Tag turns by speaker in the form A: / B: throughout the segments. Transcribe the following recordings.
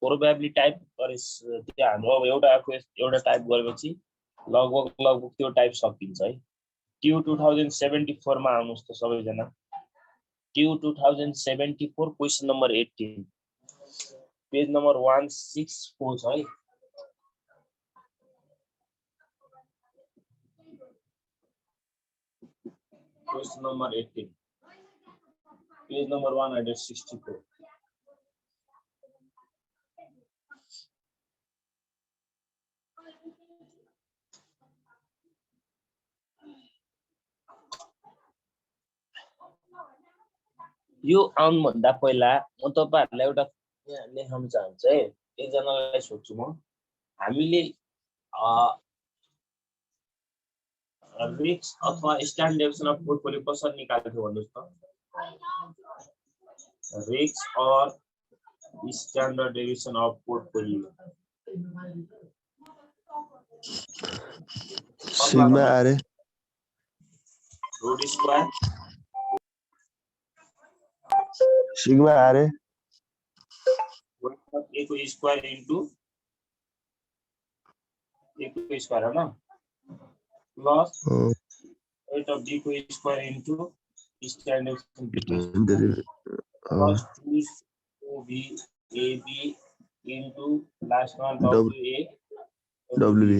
A: Probability type गरे त्यो हाम्रो अब एउटा टाइप गरेपछि लगभग त्यो टाइप सकिन्छ है। ट्यु 2074 मा आउनुस् त सबैजना। ट्यु 2074 क्वेशन नम्बर 18 पेज नम्बर 164 छ है। Question number 18 page number 164। यो आउनु भन्दा पहिला म तपाईहरुलाई एउटा लेख्न चाहन्छु है। एकजनालाई सोध्छु म, हामीले रिस्क अथवा स्ट्यान्डर्ड डेभिएसन अफ पोर्टफोलियो कसरी निकाल्थ्यो भन्नुस् त। रिस्क और standard deviation of portfolio
B: sigma R
A: root square
B: sigma R
A: a को स्क्वायर इन्टु a को स्क्वायर है ना, प्लस weight of d को square into standard plus 2b ab into last one
B: WB.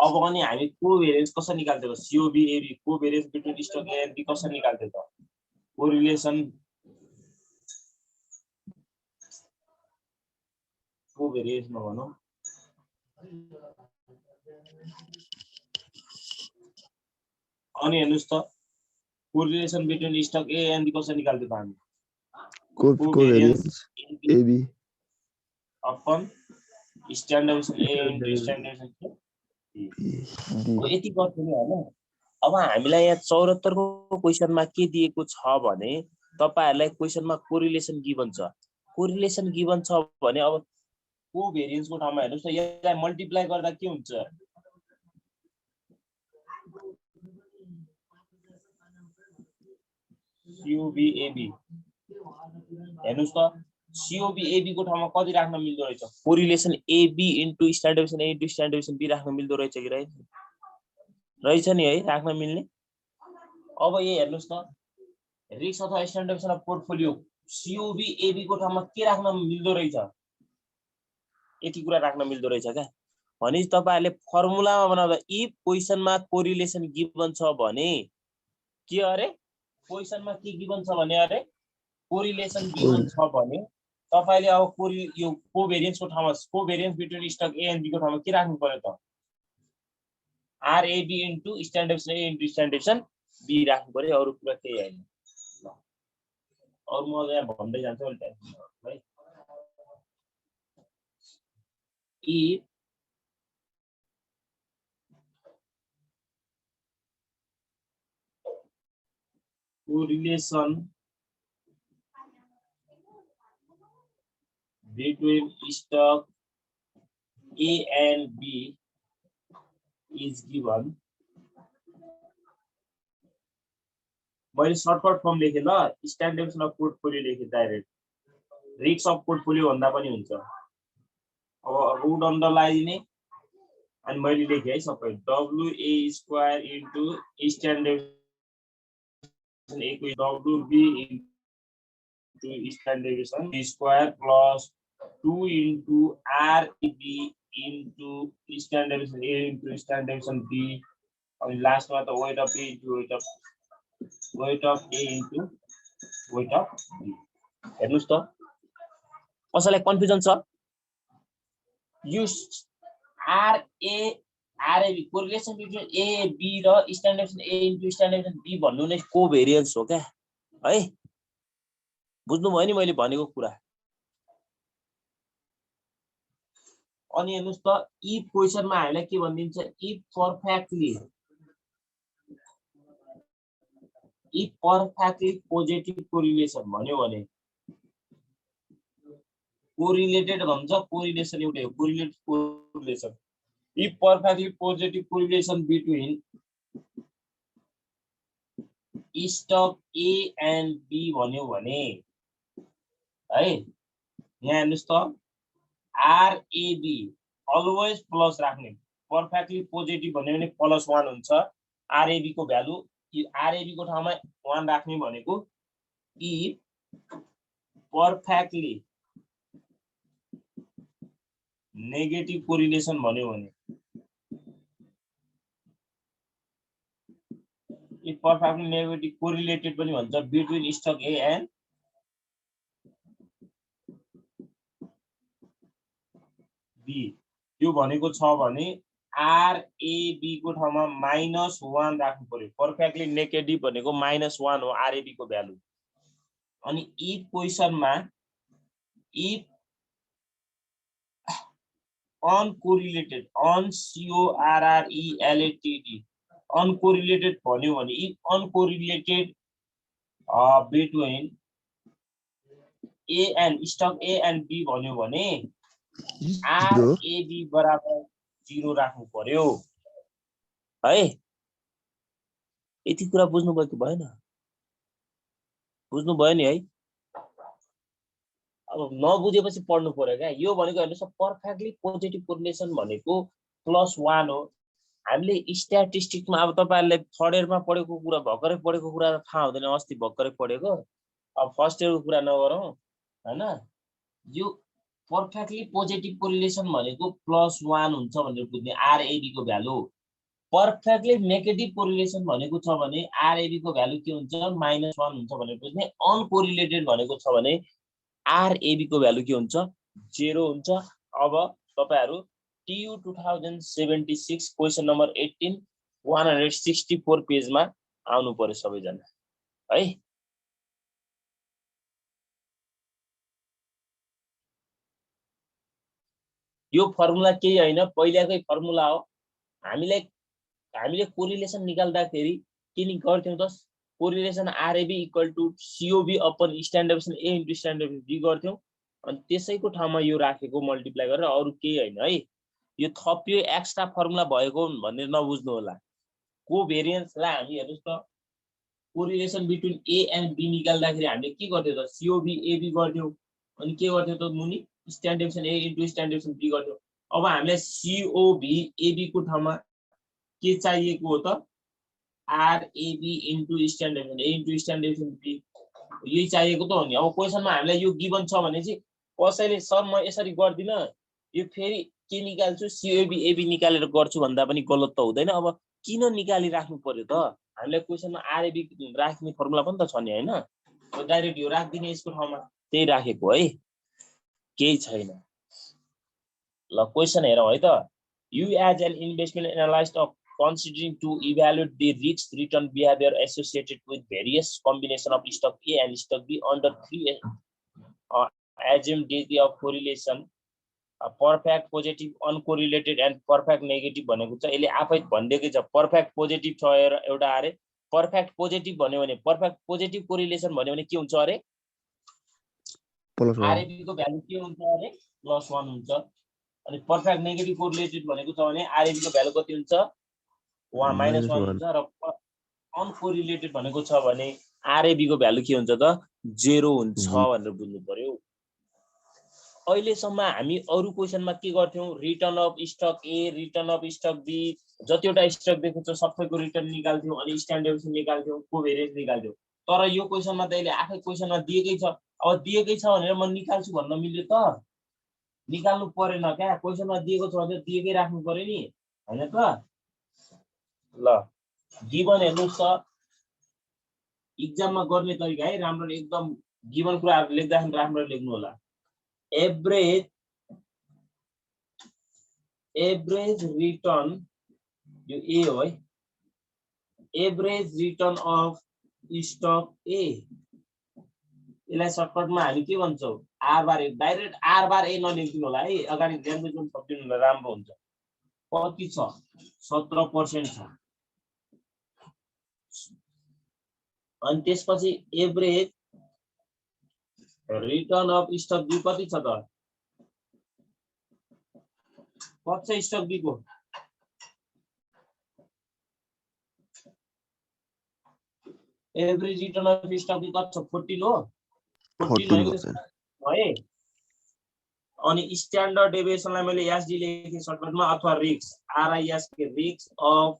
A: अब अनि हामी कोभेरियन्स कसरी निकाल्थ्यो त? COB AB covariance between stock A and B कसरी निकाल्थ्यो त? कोरिलेसन कोभेरियन्स नभनौं, अनि हेर्नुस् त correlation between stock A and B कसरी निकाल्थ्यो त हामी?
B: Covariance AB
A: upon standard deviation A into standard deviation B। यति गर्थ्यो नि हैन। अब हामीलाई यहाँ 74 को क्वेशनमा के दिएको छ भने तपाईहरुलाई क्वेशनमा कोरिलेसन गिवन छ। कोरिलेसन गिवन छ भने अब कोभेरियन्स को ठाउँमा हेर्नुस् त यसलाई मल्टिप्लाई गर्दा के हुन्छ? COBAB हेर्नुस् त COBAB को ठाउँमा कति राख्न मिल्दो रहेछ? Correlation AB into standard deviation A into standard deviation B राख्न मिल्दो रहेछ कि रहेछ नि है, राख्न मिल्ने। अब यो हेर्नुस् त रिस्क अथवा standard deviation of portfolio COBAB को ठाउँमा के राख्न मिल्दो रहेछ? यति कुरा राख्न मिल्दो रहेछ क्या। भनेपछि तपाईहरुले फर्मुलामा बनाउँदा इफ क्वेशनमा कोरिलेसन गिवन छ भने के अरे? क्वेशनमा के गिवन छ भने अरे कोरिलेसन गिवन छ भने तपाईले अब यो कोभेरियन्स को ठाउँमा covariance between stock A and B को ठाउँमा के राख्नु पर्यो त? RAB into standard deviation A into standard deviation B राख्नु पर्यो, अरु कुरा केही हैन। अरु म यहाँ भन्दै जान्छु है। If correlation between stock A and B is given, मैले सर्टकट फर्म लेखे ल, स्ट्यान्डर्ड डेभिएसन अफ पोर्टफोलियो लेखे डाइरेक्ट, रिस्क अफ पोर्टफोलियो भन्दा पनि हुन्छ। अब रुट अन्डरलाइने अनि मैले लेखे है सबै WA square into standard deviation A को WB into standard deviation B square plus 2 into RAB into standard deviation A into standard deviation B अनि लास्टमा त weight of A into weight of A into weight of B। हेर्नुस् त कसैलाई confusion छ? यो RAB correlation between AB र standard deviation A into standard deviation B भन्नु नै कोभेरियन्स हो क्या है। बुझ्नु भयो नि मैले भनेको कुरा। अनि हेर्नुस् त इफ क्वेशनमा हामीलाई के भनिदिन्छ? इफ पर्फेक्टली पोजिटिभ कोरिलेसन भन्यो भने कोरिलेटेड भन्छ, कोरिलेसन एउटै हो, correlated correlation. If perfectly positive correlation between stock A and B भन्यो भने है यहाँ हेर्नुस् त आरएबी अलवेज प्लस राख्ने पर्फेक्टली पोजिटिभ भन्यो भने +1 हुन्छ आरएबी को भ्यालु आरएबी को ठाउँमा 1 राख्ने भनेको इफ पर्फेक्टली नेगेटिभ कोरिलेसन भन्यो भने इफ पर्फेक्टली नेगेटिभ कोरिलेटेड पनि भन्छ between stock A and B त्यो भनेको छ भने आरएबी को ठाउँमा -1 राख्नु पर्यो पर्फेक्टली नेगेटिभ भनेको -1 हो आरएबी को भ्यालु अनि इफ क्वेशनमा इफ अनकोरिलेटेड अनकोरिलेटेड अनकोरिलेटेड भन्यो भने if uncorrelated between A and stock A and B भन्यो भने आरएबी बराबर 0 राख्नु पर्यो है यति कुरा बुझ्नु भयो कि भएन बुझ्नु भयो नि है अब नबुझेपछि पढ्नु पर्यो क्या यो भनेको हेर्नुस् पर्फेक्टली पोजिटिभ कोरिलेसन भनेको +1 हो हामीले स्ट्याटिस्टिक्समा अब तपाईहरुले थर्ड इयरमा पढेको कुरा भर्खरै पढेको कुरा त थाहा हुँदैन अस्ति भर्खरै पढेको अब फर्स्ट इयरको कुरा नगरौँ हैन यो पर्फेक्टली पोजिटिभ कोरिलेसन भनेको +1 हुन्छ भनेर बुझ्ने आरएबी को भ्यालु पर्फेक्टली नेगेटिभ कोरिलेसन भनेको छ भने आरएबी को भ्यालु के हुन्छ -1 हुन्छ भनेर बुझ्ने अनकोरिलेटेड भनेको छ भने आरएबी को भ्यालु के हुन्छ 0 हुन्छ अब तपाईहरु TU 2076 क्वेशन नम्बर 18 164 पेजमा आउनु पर्यो सबैजना है यो फर्मुला केही हैन पहिलाकै फर्मुला हो हामीले कोरिलेसन निकाल्दाखेरि के नि गर्थ्यौ त correlation RAB equal to COB upon standard deviation A into standard deviation B गर्थ्यौ अनि त्यसैको ठाउँमा यो राखेको मल्टिप्लाई गरेर अरु केही हैन है यो थपियो एक्स्ट्रा फर्मुला भएको भनेर नबुझ्नु होला कोभेरियन्सलाई हामी हेर्नुस् त correlation between A and B निकाल्दाखेरि हामीले के गर्थ्यौ त सीओबी एबी गर्थ्यौ अनि के गर्थ्यौ त मुनि standard deviation A into standard deviation B गर्थ्यौ अब हामीले सीओबी एबी को ठाउँमा के चाहिएको हो त RAB into standard deviation A into standard deviation B यही चाहिएको त हो नि अब क्वेशनमा हामीलाई यो गिवन छ भने चाहिँ कसैले सर म यसरी गर्दिन यो फेरि के निकाल्छु सीओबी एबी निकालेर गर्छु भन्दा पनि गलत त हुँदैन अब किन निकाली राख्नु पर्यो त हामीले क्वेशनमा आरएबी राख्ने फर्मुला पनि त छ नि हैन डाइरेक्ट यो राख्दिने यसको ठाउँमा त्यही राखेको है केही छैन ल क्वेशन हेरौँ है त you as an investment analyst of considering to evaluate the risk return behavior associated with various combination of stock A and stock B under three assumed degree of correlation perfect positive uncorrelated and perfect negative भनेको छ यसले आफै भन्दैकै छ perfect positive छ एउटा अरे perfect positive भन्यो भने perfect positive correlation भन्यो भने के हुन्छ अरे आरएबी को भ्यालु के हुन्छ अरे +1 हुन्छ अनि perfect negative correlated भनेको छ भने आरएबी को भ्यालु कति हुन्छ -1 हुन्छ र अनकोरिलेटेड भनेको छ भने आरएबी को भ्यालु के हुन्छ त 0 हुन्छ भनेर बुझ्नु पर्यो अहिलेसम्म हामी अरु क्वेशनमा के गर्थ्यौ return of stock A return of stock B जतिवटा स्टक दिएको छ सबैको रिटर्न निकाल्थ्यौ अनि स्ट्यान्डर्ड डेभिएसन निकाल्थ्यौ कोभेरियन्स निकाल्थ्यौ तर यो क्वेशनमा त अहिले आफै क्वेशनमा दिएकै छ अब दिएकै छ भनेर म निकाल्छु भन्न मिल्यो त निकाल्नु परेन क्या क्वेशनमा दिएको छ भने दिएकै राख्नु पर्यो नि हैन त ल गिवन हेर्नुस् त एक्जाममा गर्ने तरिका है राम्रो एकदम गिवन कुराहरु लेख्दाखेरि राम्रो लेख्नु होला एभरेज रिटर्न यो ए हो है एभरेज रिटर्न अफ स्टक ए यसलाई सर्टकटमा हामी के भन्छौ are bar A direct are बार ए नलेख्दिनु होला है अगाडि ल्याङ्ग्वेज पनि थपिदिनु होला राम्रो हुन्छ कति छ 17% छ अनि त्यसपछि average return of stock B कति छ त कति छ स्टक बी को एभरेज रिटर्न अफ स्टक कति छ 14 हो 14
B: 14%.
A: है अनि स्ट्यान्डर्ड डेभिएसनलाई मैले एसडी लेखे सर्टकटमा अथवा रिस्क आरआईएस के रिस्क अफ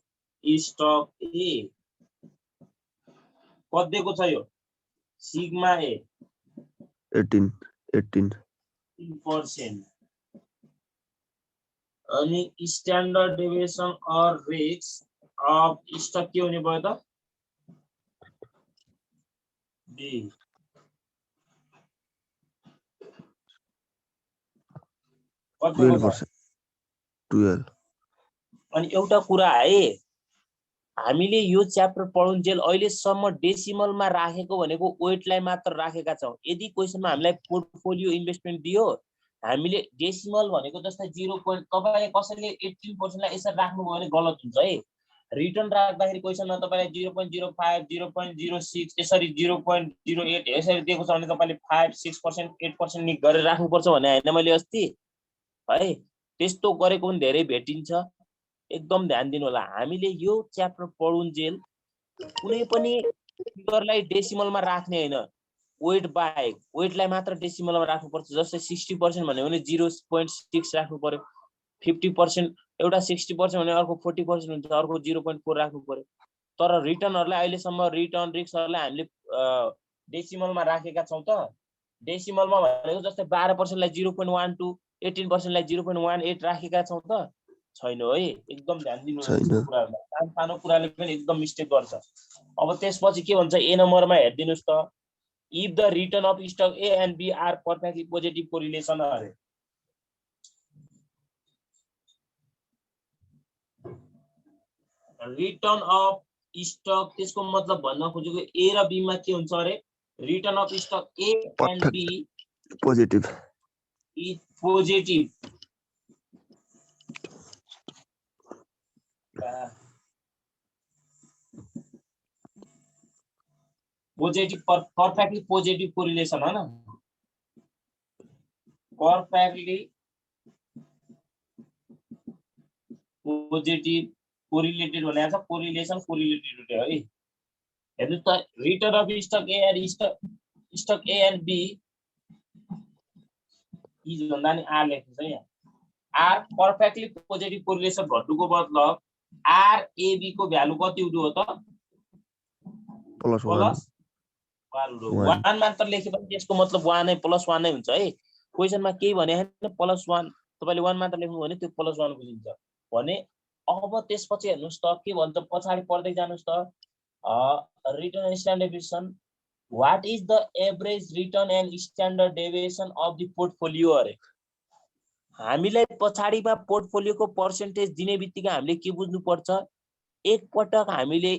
A: स्टक ए कति दिएको छ यो सिग्मा ए
B: 18%
A: अनि standard deviation or risk of stock के हुने भयो त डी
B: 12%.
A: अनि एउटा कुरा है हामीले यो च्याप्टर पढुन्जेल अहिलेसम्म डेसिमलमा राखेको भनेको वेटलाई मात्र राखेका छौं यदि क्वेशनमा हामीलाई पोर्टफोलियो इन्भेस्टमेन्ट दियो हामीले डेसिमल भनेको जस्तै 0. तपाईले कसैले 18% लाई यसरी राख्नु भयो भने गलत हुन्छ है रिटर्न राख्दाखेरि क्वेशनमा तपाईलाई 0.05 0.06 यसरी 0.08 यसरी दिएको छ भने तपाईले 5 6% 8% नि गरेर राख्नुपर्छ भने हैन मैले अस्ति है त्यस्तो गरेको पनि धेरै भेटिन्छ एकदम ध्यान दिनु होला हामीले यो च्याप्टर पढुन्जेल कुनै पनि फिगरलाई डेसिमलमा राख्ने हैन वेट बाहेक वेटलाई मात्र डेसिमलमा राख्नुपर्छ जस्तै 60% भन्यो भने 0.6 राख्नु पर्यो 50% एउटा 60% भने अर्को 40% हुन्छ अर्को 0.4 राख्नु पर्यो तर रिटर्नहरुलाई अहिलेसम्म रिटर्न रिस्कहरुलाई हामीले डेसिमलमा राखेका छौं त डेसिमलमा भनेको जस्तै 12% लाई 0.12 18% लाई 0.18 राखेका छौं त छैन है एकदम ध्यान दिनु कुराहरुमा सानो कुराले पनि एकदम मिस्टेक गर्छ अब त्यसपछि के भन्छ ए नम्बरमा हेर्दिनुस् त if the return of stock A and B are perfectly positive correlation अरे रिटर्न अफ स्टक त्यसको मतलब भन्न खोजेको ए र बी मा के हुन्छ अरे return of stock A and B
B: positive
A: is positive positive perfectly positive correlation हैन परफेक्टली पोजिटिभ कोरिलेटेड भनेको छ कोरिलेसन कोरिलेटेड है हेर्नु त return of stock A and stock A and B is भन्दा नि आर लेख्नु छ यहाँ आर परफेक्टली पोजिटिभ कोरिलेसन भन्नुको मतलब आर ए बी को भ्यालु कति हुनु हो त
B: +1
A: 1 मात्र लेखे पनि त्यसको मतलब 1 नै +1 नै हुन्छ है क्वेशनमा केही भने हैन +1 तपाईले 1 मात्र लेख्नु भने त्यो +1 बुझिन्छ भने अब त्यसपछि हेर्नुस् त के भन्छ पछाडी पढ्दै जानुस् त return standard deviation what is the average return and standard deviation of the portfolio अरे हामीलाई पछाडीमा पोर्टफोलियोको पर्सेन्टेज दिने बित्तिकै हामीले के बुझ्नु पर्छ एक पटक हामीले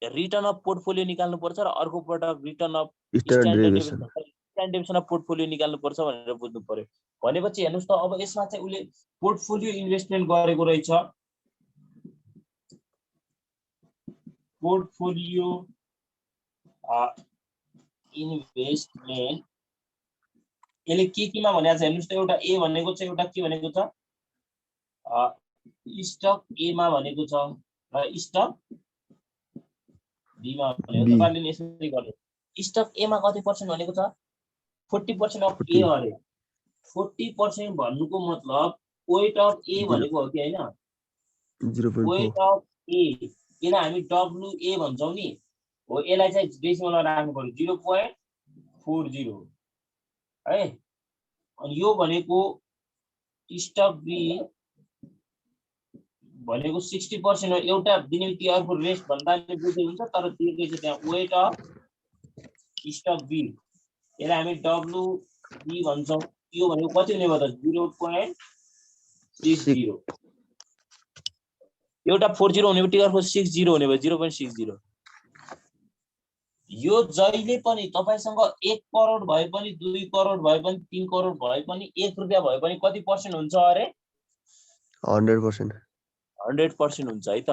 A: रिटर्न अफ पोर्टफोलियो निकाल्नु पर्छ र अर्को पटक return of standard deviation of portfolio निकाल्नु पर्छ भनेर बुझ्नु पर्यो भनेपछि हेर्नुस् त अब यसमा चाहिँ उले पोर्टफोलियो इन्भेस्टमेन्ट गरेको रहेछ पोर्टफोलियो इन्भेस्टमेन्ट यसले केमा भनेको छ हेर्नुस् त एउटा ए भनेको छ एउटा के भनेको छ स्टक ए मा भनेको छ र स्टक बी मा भनेको तपाईले यसरी गर्नु स्टक ए मा कति पर्सेन्ट भनेको छ 40% अफ ए अरे 40% भन्नुको मतलब वेट अफ ए भनेको हो कि हैन
B: 0.4
A: वेट अफ ए यसलाई हामी डब्ल्यू ए भन्छौं नि हो यसलाई चाहिँ डेसिमलमा राख्नु पर्यो 0.40 है अनि यो भनेको स्टक बी भनेको 60% हो एउटा दिने बित्तिकै अर्को रेस्ट भन्दा नि बुझ्दै हुन्छ तर दिएको छ त्यहाँ वेट अफ स्टक बी यसलाई हामी डब्ल्यू बी भन्छौं यो भनेको कति हुने भयो त 0.60 एउटा 40 हुने बित्तिकै अर्को 60 हुने भयो 0.60 यो जहिले पनि तपाईसँग 1 करोड भए पनि 2 करोड भए पनि 3 करोड भए पनि 1 रुपैयाँ भए पनि कति पर्सेन्ट हुन्छ अरे
B: 100%
A: 100% हुन्छ है त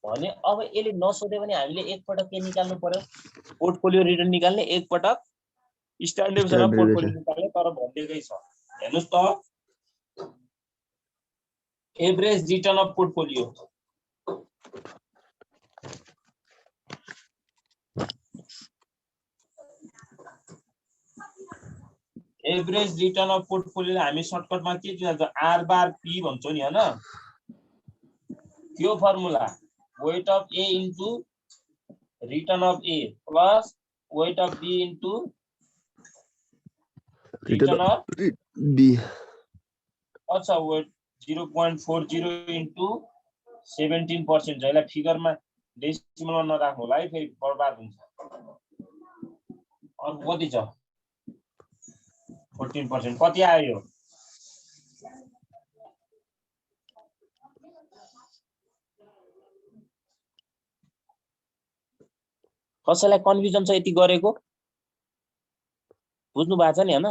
A: भने अब यसले नसोधे पनि हामीले एक पटक के निकाल्नु पर्यो पोर्टफोलियो रिटर्न निकाल्ने एक पटक स्ट्यान्डर्ड डेभिएसन अफ पोर्टफोलियो निकाल्ने तर भन्दैकै छ हेर्नुस् त average return of portfolio average return of portfolio हामी सर्टकटमा के भन्छ आर बार पी भन्छौँ नि हैन त्यो formula weight of A into return of A plus weight of B into return of
B: B
A: अच्छा वेट 0.40 इन्टु 17% जहिले फिगरमा डेसिमलमा नराख्नु होला है फेरि बर्बाद हुन्छ अर्को कति छ 14% कति आयो कसैलाई कन्फ्युजन छ यति गरेको बुझ्नु भएको छ नि हैन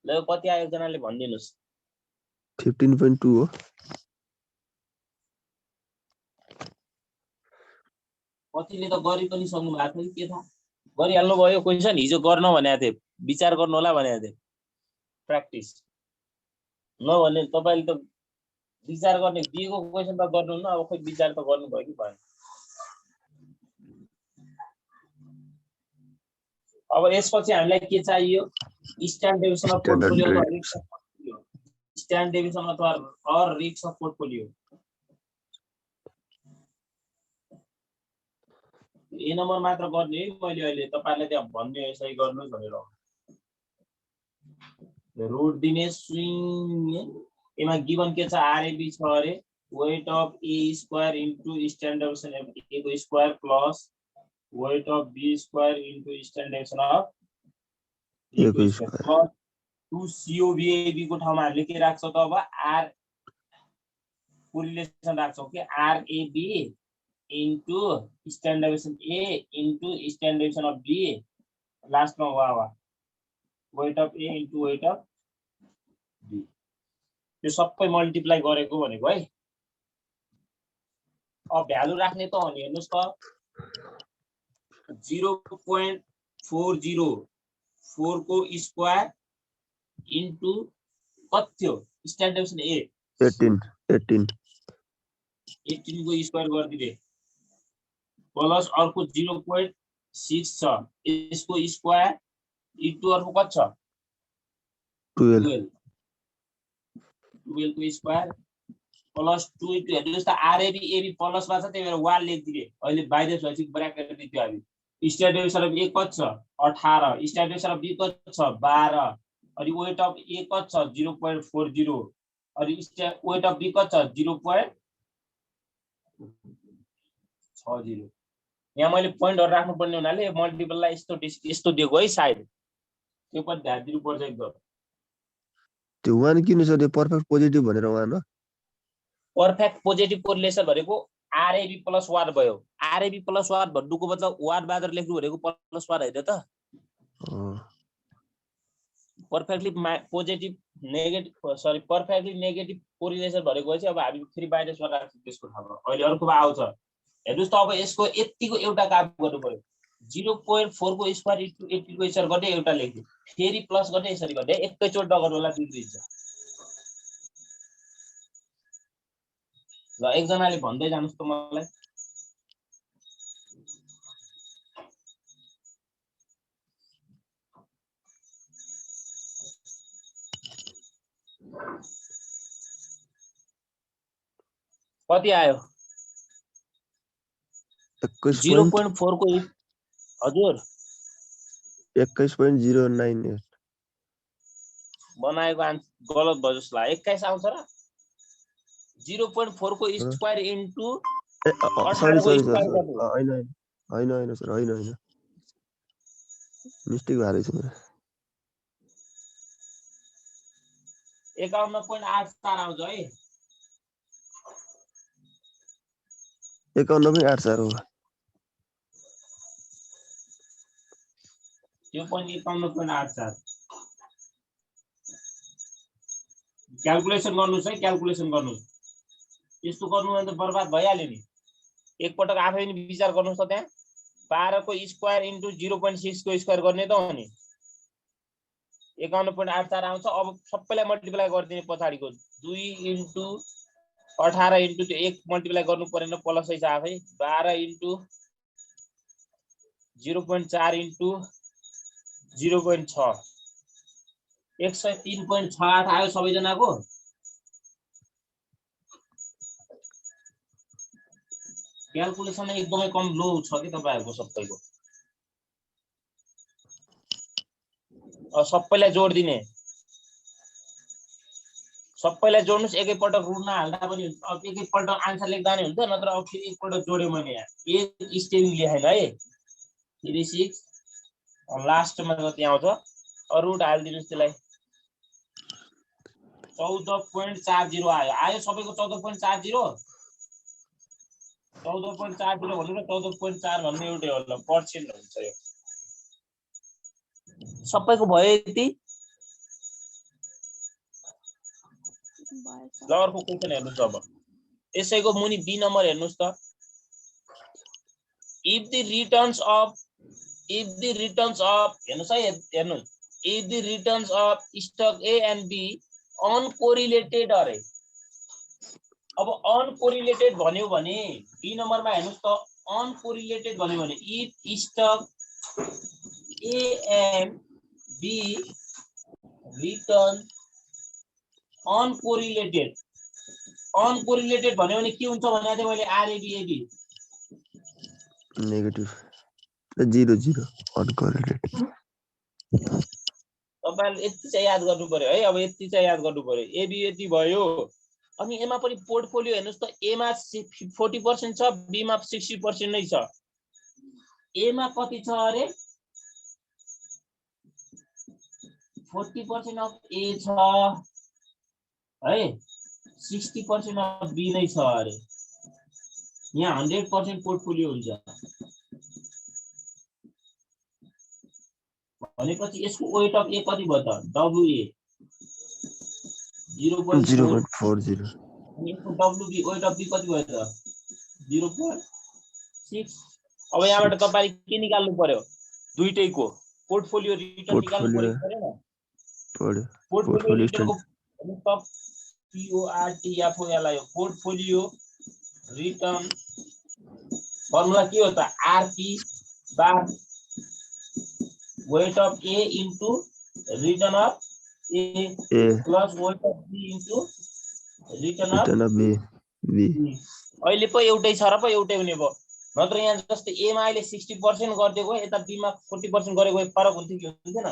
A: ल कति आयो एकजनाले भनिदिनुस्
B: 15.2 हो
A: कतिले त गरि पनि सक्नु भएको थियो के थाहा गरिहाल्नु भयो क्वेशन हिजो गर्न भनेको थिए विचार गर्नु होला भनेको थिए प्र्याक्टिस नभने तपाईले त विचार गर्ने दिएको क्वेशन त गर्नु न अब खोइ विचार त गर्नु भयो कि भएन अब यसपछि हामीलाई के चाहियो standard deviation of portfolio standard deviation अथवा or risk of portfolio a number मात्र गर्ने है मैले अहिले तपाईहरुले त्यहाँ भन्ने यसै गर्नुस् भनेर रुट दिने स्विङ एमा गिवन के छ आरएबी छ अरे weight of A square into standard deviation of A को square plus weight of B square into standard deviation of A को स्क्वायर 2 COVAB को ठाउँमा हामीले के राख्छौ त अब आर कोरिलेसन राख्छौ के RAB into standard deviation A into standard deviation of B last में हुआ weight of A into weight of B यो सबै मल्टिप्लाई गरेको भनेको है अब भ्यालु राख्ने त हो नि हेर्नुस् त 0.404 को स्क्वायर इन्टु कति थियो स्ट्यान्डर्ड डेभिएसन A 18 को स्क्वायर गर्दिए प्लस अर्को 0.6 छ यसको स्क्वायर इन्टु अर्को कति छ 12 को स्क्वायर प्लस 2 इन्टु हेर्नुस् त आरएबी एबी प्लस मा छ त्यही भएर वाल लेख्दिए अहिले बाहिर छ ब्र्याकेट दियो हामी स्ट्यान्डर्ड डेभिएसन अफ ए कति छ 18 स्ट्यान्डर्ड डेभिएसन अफ बी कति छ 12 अनि वेट अफ ए कति छ 0.40 अनि वेट अफ बी कति छ 0.60 यहाँ मैले पोइन्टहरु राख्नु पर्ने हुनाले मल्टिपललाई यस्तो दिएको है साइड त्यो पनि ध्यान दिनु पर्छ एकदम
B: त्यो वान किन छ त्यो पर्फेक्ट पोजिटिभ भनेर वान हो
A: पर्फेक्ट पोजिटिभ कोरिलेसन भनेको आरएबी प्लस वान भयो आरएबी प्लस वान भन्नुको मतलब वान मात्र लेख्नु भनेको प्लस वान हैन त perfectly positive negative sorry perfectly negative correlation भनेको चाहिँ अब हामी फेरि माइनस 1 राख्छौं त्यसको ठाउँमा अहिले अर्कोमा आउँछ हेर्नुस् त अब यसको यतिको एउटा काम गर्नु पर्यो 0.4 को स्क्वायर इन्टु 18 को स्क्वायर गर्ने एउटा लेख्दिए फेरि प्लस गर्ने यसरी गर्ने एकैचोट नगर्नु होला बिग्रिन्छ ल एकजनाले भन्दै जानुस् त मलाई कति आयो 0.4 को हजुर
B: 21.09
A: बनाएको गलत भयो जस्तो लाग्यो 21 आउँछ र 0.4 को स्क्वायर इन्टु
B: हैन सर हैन मिस्टेक भएर छ मेरो
A: 51.84 आउँछ है
B: 51.84 हो
A: यो पनि 51.84 क्याल्कुलेसन गर्नुस् है क्याल्कुलेसन गर्नुस् यस्तो गर्नु भने त बर्बाद भइहाल्यो नि एकपटक आफै नि विचार गर्नुस् त त्यहाँ 12 को स्क्वायर इन्टु 0.6 को स्क्वायर गर्ने त हो नि 51.84 आउँछ अब सबैलाई मल्टिप्लाई गरिदिने पछाडीको 2 इन्टु 18 इन्टु त्यो 1 मल्टिप्लाई गर्नु परेन प्लस है आफै 12 इन्टु 0.4 इन्टु 0.6 103.68 आयो सबैजनाको। क्याल्कुलेसन एकदमै कम लो छ कि तपाईहरुको सबैको। सबैलाई जोड दिने, सबैलाई जोड्नुस्। एकैपल्ट रुट नहाल्दा पनि हुन्छ। अब एकैपल्ट आन्सर लेख्दा नि हुन्छ, नत्र अब फेरि एकपल्ट जोड्यो मैले यहाँ एक स्टेपिङ लेखेन है। 36 लास्टमा जति आउँछ रुट हाल्दिनुस् त्यसलाई। 14.40 आयो सबैको 14.40 14.40 भन्नु र 14.4 भन्नु एउटै हो। ल पर्सेन्ट हुन्छ यो। सबैको भयो यति। ल अर्को क्वेशन हेर्नुस्। अब यसैको मुनि बी नम्बर हेर्नुस् त। if the returns of हेर्नुस् है, हेर्नुस्। if the returns of stock A and B uncorrelated अरे। अब अनकोरिलेटेड भन्यो भने बी नम्बरमा हेर्नुस् त। अनकोरिलेटेड भन्यो भने if stock A and B return uncorrelated भन्यो भने के हुन्छ भने चाहिँ मैले आरएबी
B: नेगेटिभ 0 अनकोरिलेटेड।
A: तपाईहरुले यति चाहिँ याद गर्नु पर्यो है। अब यति चाहिँ याद गर्नु पर्यो। एबी यति भयो। अनि एमा पनि पोर्टफोलियो हेर्नुस् त। ए मा 40% छ, बी मा 60% नै छ। ए मा कति छ अरे 40% अफ ए छ है, 60% अफ बी नै छ अरे। यहाँ 100% पोर्टफोलियो हुन्छ भनेपछि यसको वेट अफ ए कति भयो त डब्ल्युए
B: 0.40।
A: अनि यसको डब्ल्युबी वेट अफ बी कति भयो त 0.6। अब यहाँबाट तपाईले के निकाल्नु पर्यो दुईटैको पोर्टफोलियो रिटर्न निकाल्नु पर्यो परेन। पोर्टफोलियो रिटर्नको PORTFOL पोर्टफोलियो रिटर्न फर्मुला के हो त RP bar weight of A into return of A plus weight of B into return of B। अहिले पो एउटै छ र पो एउटै हुने भयो। नत्र यहाँ जस्तै ए मा अहिले 60% गरिदिएको यता बी मा 40% गरेको फरक हुन्थ्यो कि हुन्थेन।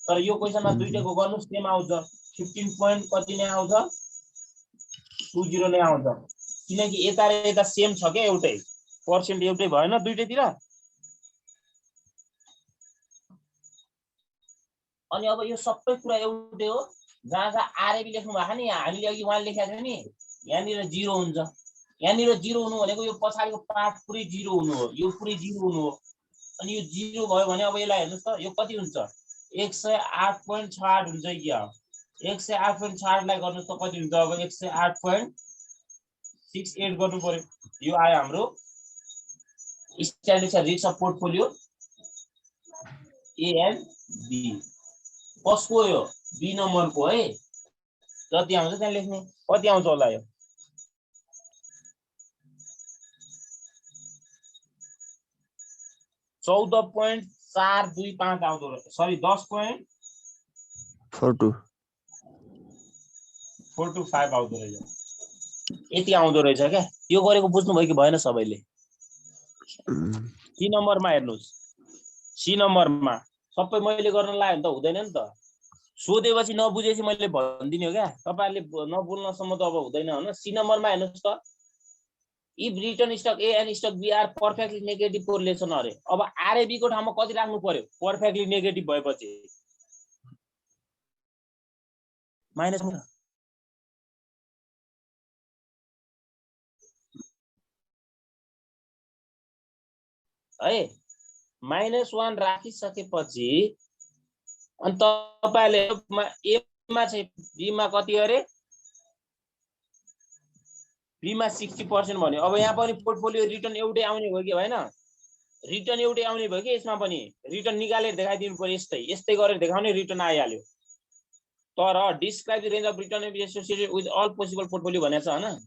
A: तर यो क्वेशनमा दुईटैको गर्नुस् सेम आउँछ। 15 point कति नै आउँछ 20 नै आउँछ। किनकि यता र यता सेम छ के एउटै पर्सेन्ट एउटै भएन दुईटैतिर। अनि अब यो सबै कुरा एउटै हो। जहाँ जहाँ आरएबी लेख्नु भएको नि यहाँ हामीले अघि वहाँ लेखेको थियो नि यहाँनिर 0 हुन्छ। यहाँनिर 0 हुनु भनेको यो पछाडिको पार्ट पुरै 0 हुनु हो। यो पुरै 0 हुनु हो। अनि यो 0 भयो भने अब यसलाई हेर्नुस् त यो कति हुन्छ 108.68 हुन्छ कि अब 108.68 लाई गर्नुस् त कति हुन्छ अब 108.68 गर्नु पर्यो। यो आयो हाम्रो standard risk of portfolio A and B. कसको यो बी नम्बरको है। जति आउँछ त्यहाँ लेख्ने। कति आउँछ होला यो 14.425 आउँदो रहेछ। सरी 10.425 आउँदो रहेछ। यति आउँदो रहेछ क्या। यो गरेको बुझ्नु भयो कि भएन सबैले। सी नम्बरमा हेर्नुस्। सी नम्बरमा सबै मैले गर्न लाग्यो भने त हुँदैन नि त। सोधेपछि नबुझेपछि मैले भन्दिने हो क्या। तपाईहरुले नबोल्नसम्म त अब हुँदैन हैन। सी नम्बरमा हेर्नुस् त। If return stock A and stock B are perfectly negative correlation अरे। अब आरएबी को ठाउँमा कति राख्नु पर्यो पर्फेक्टली नेगेटिभ भएपछि माइनस है। -1 राखिसकेपछि अनि तपाईले ए मा चाहिँ बी मा कति अरे बी मा 60% भन्यो। अब यहाँ पनि पोर्टफोलियो रिटर्न एउटै आउने भयो कि भएन। रिटर्न एउटै आउने भयो कि यसमा पनि रिटर्न निकालेर देखाइदिनु पर्यो। यस्तै गरेर देखाउने रिटर्न आइहाल्यो। तर describe the range of return associated with all possible portfolio भनेको छ हैन।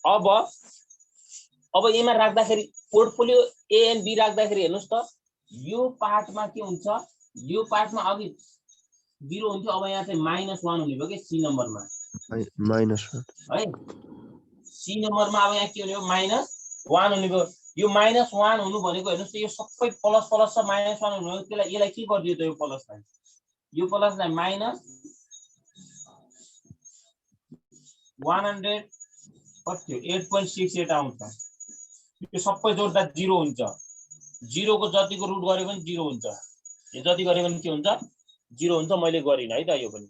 A: अब एमा राख्दाखेरि पोर्टफोलियो ए एन्ड बी राख्दाखेरि हेर्नुस् त यो पार्टमा के हुन्छ यो पार्टमा अघि 0 हुन्थ्यो अब यहाँ चाहिँ -1 हुने भयो के सी नम्बरमा
B: -1
A: है सी नम्बरमा अब यहाँ के हुने भयो -1 हुने भयो यो -1 हुनु भनेको हेर्नुस् त यो सबै प्लस प्लस छ -1 हुनु त्यसलाई यसलाई के गरिदियो त यो प्लसलाई -100 कति हो 8.68 आउँछ यो सबै जोड्दा 0 हुन्छ 0 को जतिको रुट गरे पनि 0 हुन्छ यो जति गरे पनि के हुन्छ 0 हुन्छ मैले गरिन है त यो पनि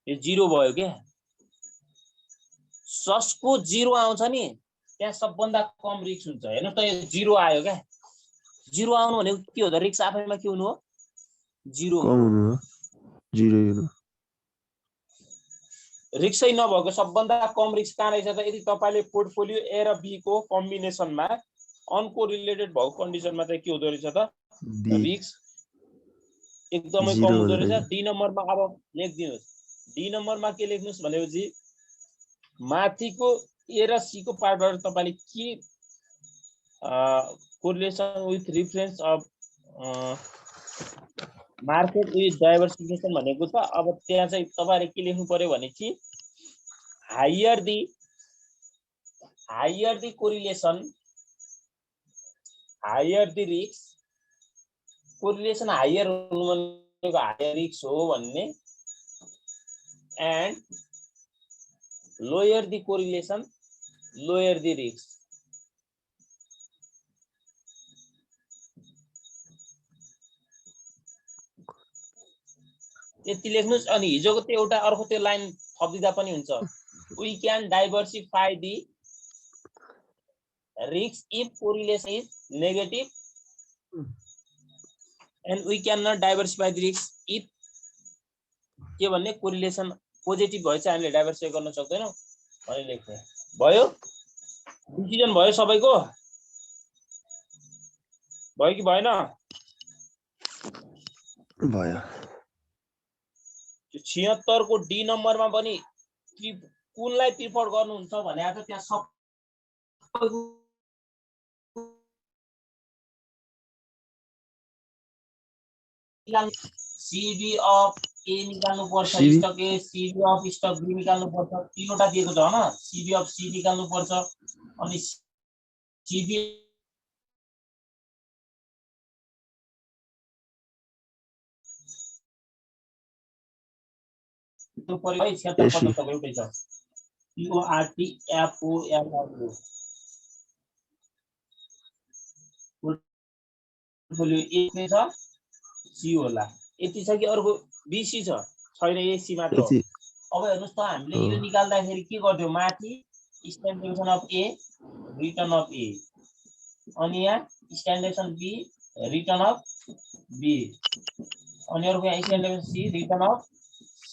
A: यो 0 भयो के ससको 0 आउँछ नि त्यहाँ सबभन्दा कम रिस्क हुन्छ हेर्नु त यो 0 आयो क्या 0 आउनु भनेको के हो त रिस्क आफैमा के हुनु हो 0
B: कम हुनु हो 0 हुनु
A: रिस्कै नभएको सबभन्दा कम रिस्क कहाँ रहेछ त यदि तपाईले पोर्टफोलियो ए र बी को कम्बिनेसनमा अनकोरिलेटेड भएको कन्डिसनमा चाहिँ के हुँदो रहेछ त रिस्क एकदमै कम हुँदो रहेछ डी नम्बरमा अब लेखिदिनुस् डी नम्बरमा के लेख्नुस् भनेपछि माथिको ए र सी को पार्टबाट तपाईले के correlation with reference of market with diversification भनेको छ अब त्यहाँ चाहिँ तपाईहरुले के लेख्नु पर्यो भने कि higher the correlation higher the risk correlation higher हुनु भनेको हायर रिस्क हो भन्ने and lower the correlation lower the risk यति लेख्नुस् अनि हिजोको त्यो एउटा अर्को त्यो लाइन थपिदिदा पनि हुन्छ we can diversify the risk if correlation is negative and we cannot diversify the risk if के भन्ने कोरिलेसन पोजिटिभ भएछ हामीले डाइभर्सिफाई गर्न सक्दैनौं भने लेख्ने भयो डिसिजन भयो सबैको भयो कि भएन
B: भयो
A: 76 को डी नम्बरमा पनि कुनलाई प्रिफर गर्नुहुन्छ भने आज त्यहाँ सब सीबी अफ ए निकाल्नु पर्छ stock A CB of stock B निकाल्नु पर्छ तीनवटा दिएको छ हैन सीबी अफ सी निकाल्नु पर्छ अनि सीबी त्यो परे 76 पटक त एउटै छ PORT FOLO पोर्टफोलियो ए नै छ सी होला यति छ कि अर्को बीसी छ छैन एसी मात्र हो अब हेर्नुस् त हामीले यो निकाल्दाखेरि के गर्दियौ माथि standard of A return of A अनि यहाँ standard B return of B अनि अर्को यहाँ standard C return of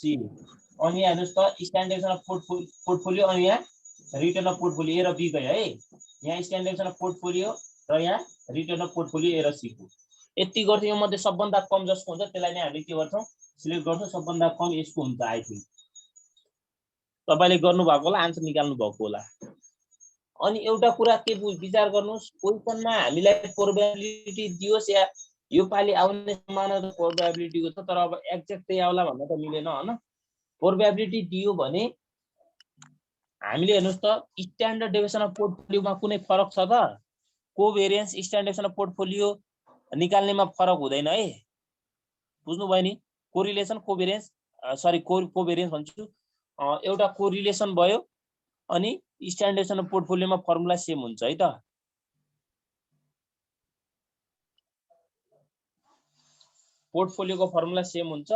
A: C अनि यहाँ हेर्नुस् त स्ट्यान्डर्ड अफ पोर्टफोलियो अनि यहाँ रिटर्न अफ पोर्टफोलियो ए र बी गयो है यहाँ स्ट्यान्डर्ड अफ पोर्टफोलियो र यहाँ रिटर्न अफ पोर्टफोलियो ए र सी को यति गर्थ्यौ यो मध्ये सबभन्दा कम जसको हुन्छ त्यसलाई नै हामीले के गर्छौं सिलेक्ट गर्छौं सबभन्दा कम यसको हुन्छ आई थिंक तपाईले गर्नु भएको होला आन्सर निकाल्नु भएको होला अनि एउटा कुरा के विचार गर्नुस् क्वेशनमा हामीलाई प्रोबेबिलिटी दियोस् या यो पाली आउने सम्भावना त प्रोबेबिलिटीको छ तर अब एक्ज्याक्ट त्यही आउला भन्न त मिलेन हैन प्रोबेबिलिटी दियो भने हामीले हेर्नुस् त स्ट्यान्डर्ड डेभिएसन अफ पोर्टफोलियोमा कुनै फरक छ त कोभेरियन्स स्ट्यान्डर्ड डेभिएसन अफ पोर्टफोलियो निकाल्नेमा फरक हुँदैन है बुझ्नु भयो नि कोरिलेसन कोभेरियन्स सरी कोभेरियन्स भन्छु एउटा कोरिलेसन भयो अनि स्ट्यान्डर्ड डेभिएसन अफ पोर्टफोलियोमा फर्मुला सेम हुन्छ है त पोर्टफोलियोको फर्मुला सेम हुन्छ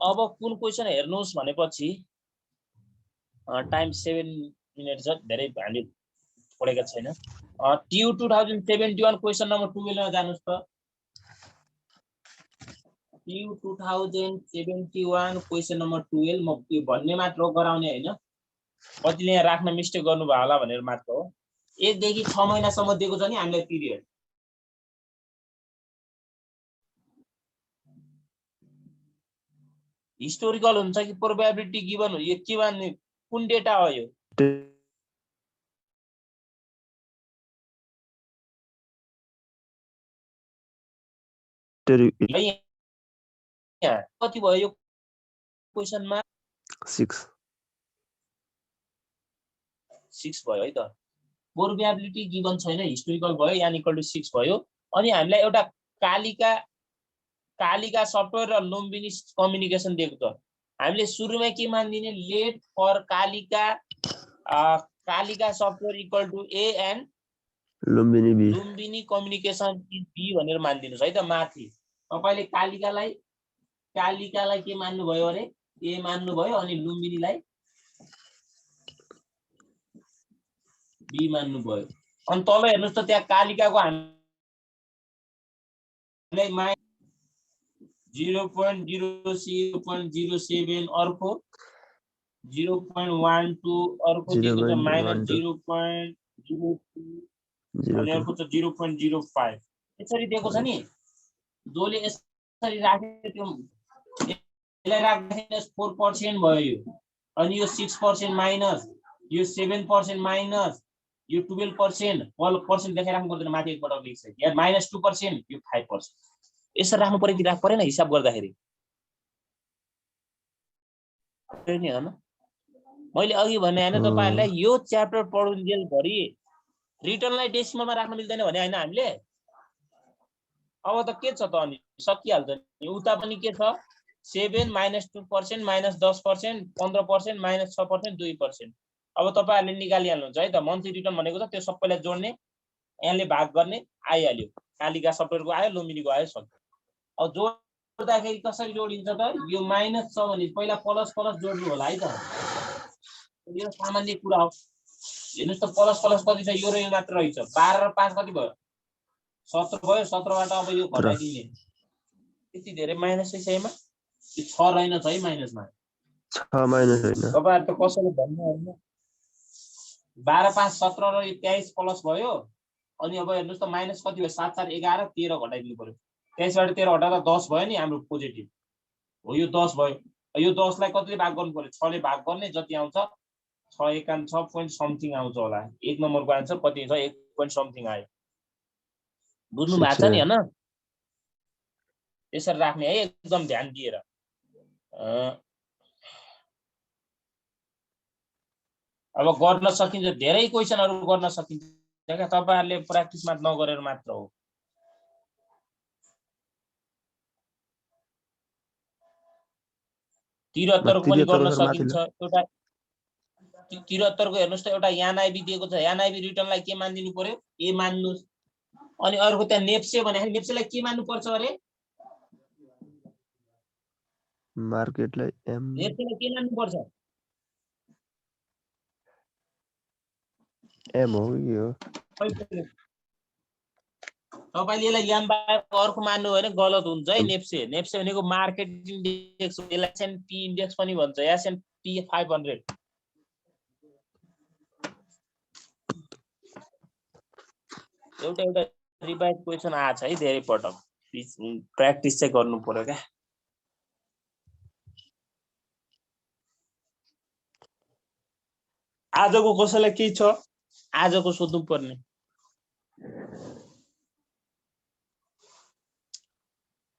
A: अब कुन क्वेशन हेर्नुस् भनेपछि टाइम 7 मिनेट छ धेरै हामीले पढेका छैन ट्यू 2071 क्वेशन नम्बर 12 मा जानुस् त ट्यू 2071 क्वेशन नम्बर 12 म त्यो भन्ने मात्र गराउने हैन कतिले यहाँ राख्न मिस्टेक गर्नु भयो होला भनेर मात्र हो 1 देखि 6 महिनासम्म दिएको छ नि हामीलाई पिरियड हिस्टोरिकल हुन्छ कि प्रोबेबिलिटी गिवन हो यो के भन्ने कुन डेटा हो यो यहाँ कति भयो यो क्वेशनमा 6 भयो है त प्रोबेबिलिटी गिवन छैन हिस्टोरिकल भयो यान इक्वल टु 6 भयो अनि हामीलाई एउटा कालिका सफ्टवेयर र लुम्बिनी कम्युनिकेसन दिएको छ हामीले सुरुमै के मान्दिने let for Kalika software equal to A and Lumbini communication is B भनेर मान्दिनुस् है त माथि तपाईले कालिकालाई के मान्नु भयो अरे ए मान्नु भयो अनि लुम्बिनीलाई बी मान्नु भयो अनि तल हेर्नुस् त त्यहाँ कालिकाको हामीलाई 0.007 अर्को 0.12 अर्को दिएको छ -0.02 अनि अर्को छ 0.05 यसरी दिएको छ नि जसले यसरी राखे त्यो यसलाई राख्दा 4% भयो यो अनि यो 6% माइनस यो 7% माइनस यो 12% पर्सेन्ट लेखेर राख्नु पर्दैन माथि एकपटक लेख्छ या -2% यो 5% यसरी राख्नु पर्यो कि राख्नु परेन हिसाब गर्दाखेरि नि हैन मैले अघि भने हैन तपाईहरुलाई यो च्याप्टर पढुन्जेल भरि रिटर्नलाई डेसिमलमा राख्न मिल्दैन भने हैन हामीले अब त के छ त अनि सकिहाल्छ नि उता पनि के छ 7 -2% -10% 15% -6% 2% अब तपाईहरुले निकालिहाल्नुहुन्छ है त मन्थली रिटर्न भनेको छ त्यो सबैलाई जोड्ने यहाँले भाग गर्ने आइहाल्यो कालिका सफ्टवेयरको आयो लुम्बिनीको आयो सक्यो अब जोड्दाखेरि कसरी जोडिन्छ त यो माइनस छ भने पहिला प्लस जोड्नु होला है त यो सामान्य कुरा हो हेर्नुस् त प्लस कति छ यो र यो मात्र रहेछ 12 र 5 कति भयो 17 भयो 17 बाट अब यो घटाइदिने यति धेरै माइनस यसैमा यो 6 रहेन छ है माइनसमा
B: 6 माइनस हैन
A: तपाईहरु त कसैले भन्नु हैन 12 5 17 र यो 23 प्लस भयो अनि अब हेर्नुस् त माइनस कति भयो 7 4 11 13 घटाइदिनु पर्यो 23 बाट 13 हटाउँदा 10 भयो नि हाम्रो पोजिटिभ हो यो 10 भयो यो 10 लाई कतिले भाग गर्नु पर्यो 6 ले भाग गर्ने जति आउँछ 6 एकान 6 पोइन्ट समथिङ आउँछ होला एक नम्बरको आन्सर कति छ 1 पोइन्ट समथिङ आयो बुझ्नु भएको छ नि हैन यसरी राख्ने है एकदम ध्यान दिएर अब गर्न सकिन्छ धेरै क्वेशनहरु गर्न सकिन्छ क्या तपाईहरुले प्र्याक्टिस नगरेर मात्र हो 73 को पनि गर्न सकिन्छ एउटा 73 को हेर्नुस् त एउटा यानआईबी दिएको छ यानआईबी रिटर्नलाई के मान्दिनु पर्यो ए मान्नुस् अनि अर्को त्यहाँ नेप्से भने नेप्सेलाई के मान्नु पर्छ अरे
B: मार्केटलाई एम
A: नेप्सेलाई के मान्नु पर्छ
B: एम हो यो
A: तपाईले यसलाई याम बाहेक अर्को मान्नु भने गलत हुन्छ है नेप्से भनेको मार्केट इन्डेक्स हो यसलाई एसएनपी इन्डेक्स पनि भन्छ एसएनपी 500 एउटा रिभाइज क्वेशन आछ है धेरै पटक प्र्याक्टिस चाहिँ गर्नु पर्यो क्या आजको कसैलाई के छ आजको सोध्नु पर्ने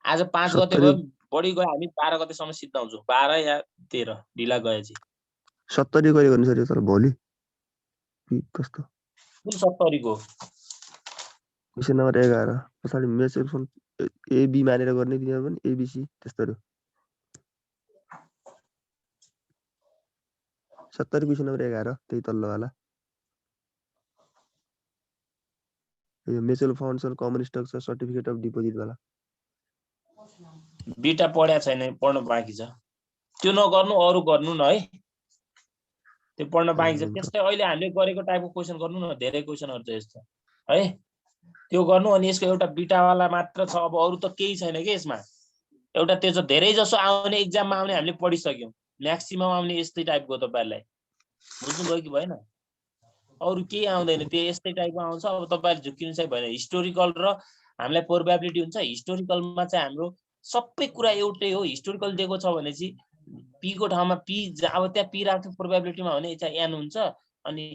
A: आज 5 गते भयो बढी गयो हामी 12 गतेसम्म सिद्धाउँछौँ 12 या 13 ढिला गएपछि
B: 70 गरे गर्नु सर तर भोलि कस्तो
A: कुन 70 को
B: क्वेशन नम्बर 11 पछाडी म्युचुअल फन्ड ए बी मानेर गर्ने दिनमा पनि एबीसी त्यस्तोहरु 70 क्वेशन नम्बर 11 त्यही तल्लो वाला यो म्युचुअल फन्ड्स र कमन स्टक्स सर्टिफिकेट अफ डिपोजिट वाला
A: बीटा पढ्या छैन पढ्न बाँकी छ त्यो नगर्नु अरु गर्नु न है त्यो पढ्न बाँकी छ त्यस्तै अहिले हामीले गरेको टाइपको क्वेशन गर्नु न धेरै क्वेशनहरु छ यस्तो है त्यो गर्नु अनि यसको एउटा बीटा वाला मात्र छ अब अरु त केही छैन के यसमा एउटा त्यो चाहिँ धेरै जसो आउने एक्जाममा आउने हामीले पढिसक्यौं म्याक्सिमम आउने यस्तै टाइपको तपाईहरुलाई बुझ्नु भयो कि भएन अरु केही आउँदैन त्यो यस्तै टाइपको आउँछ अब तपाईहरु झुकिनु चाहिँ भएन हिस्टोरिकल र हामीलाई प्रोबेबिलिटी हुन्छ हिस्टोरिकलमा चाहिँ हाम्रो सबै कुरा एउटै हो हिस्टोरिकल दिएको छ भने चाहिँ पी को ठाउँमा पी अब त्यहाँ पी राख्नु प्रोबेबिलिटीमा हो भने चाहिँ एन हुन्छ अनि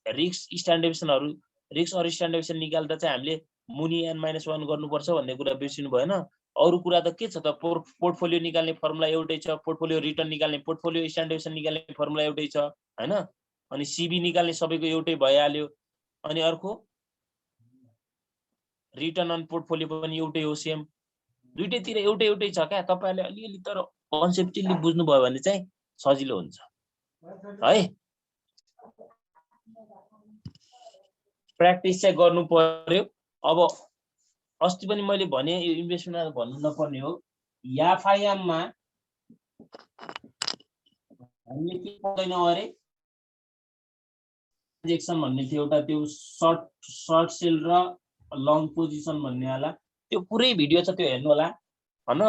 A: risk standard risk or standard deviation निकाल्दा चाहिँ हामीले मुनि n - 1 गर्नुपर्छ भन्ने कुरा बिर्सिनु भएन। अरु कुरा त के छ त पोर्टफोलियो निकाल्ने फर्मुला एउटै छ, पोर्टफोलियो रिटर्न निकाल्ने पोर्टफोलियो स्ट्यान्डर्ड डेभिएसन निकाल्ने फर्मुला एउटै छ हैन। अनि सीबी निकाल्ने सबैको एउटै भइहाल्यो। अनि अर्को रिटर्न अन पोर्टफोलियो पनि एउटै हो सेम। दुईटैतिर एउटै छ क्या। तपाईहरुले अलिअलि तर कन्सेप्चुअली बुझ्नु भयो भने चाहिँ सजिलो हुन्छ है। प्र्याक्टिस चाहिँ गर्नु पर्यो। अब अस्ति पनि मैले भने यो इन्भेस्टमेन्टमा भन्नु नपर्ने हो। एफआइएम मा हामीले के पाउँदैन अरे ट्रान्जेक्सन भन्ने थियो एउटा, त्यो सर्ट सेल र लङ पोजिसन भन्ने वाला, त्यो पुरै भिडियो छ, त्यो हेर्नु होला हैन।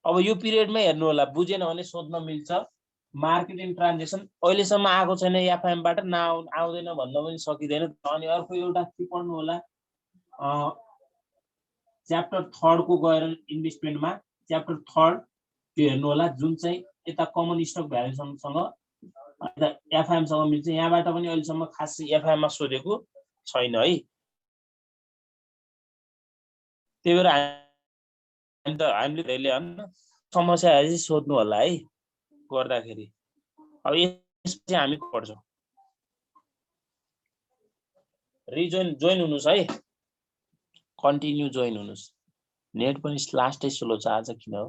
A: अब यो पिरियडमै हेर्नु होला, बुझेन भने सोध्न मिल्छ। मार्केट इन ट्रान्जेक्सन अहिलेसम्म आएको छैन एफआइएम बाट, आउँदैन भन्न पनि सकिदैन। अनि अर्को एउटा के पढ्नु होला, च्याप्टर 3 को गएर इन्भेस्टमेन्टमा च्याप्टर 3 त्यो हेर्नु होला, जुन चाहिँ यता कमन स्टक भ्यालुएसनसँग एफआइएम सँग मिल्छ। यहाँबाट पनि अहिलेसम्म खास एफआइएम मा सोधेको छैन है। त्यही भएर हामीले धेरै समस्याहरू चाहिँ सोध्नु होला है गर्दाखेरि। अब यसपछि हामी पढ्छौँ। जोइन हुनुस् है, कन्टिन्यू जोइन हुनुस्। नेट पनि लास्टै स्लो छ आज, किन हो?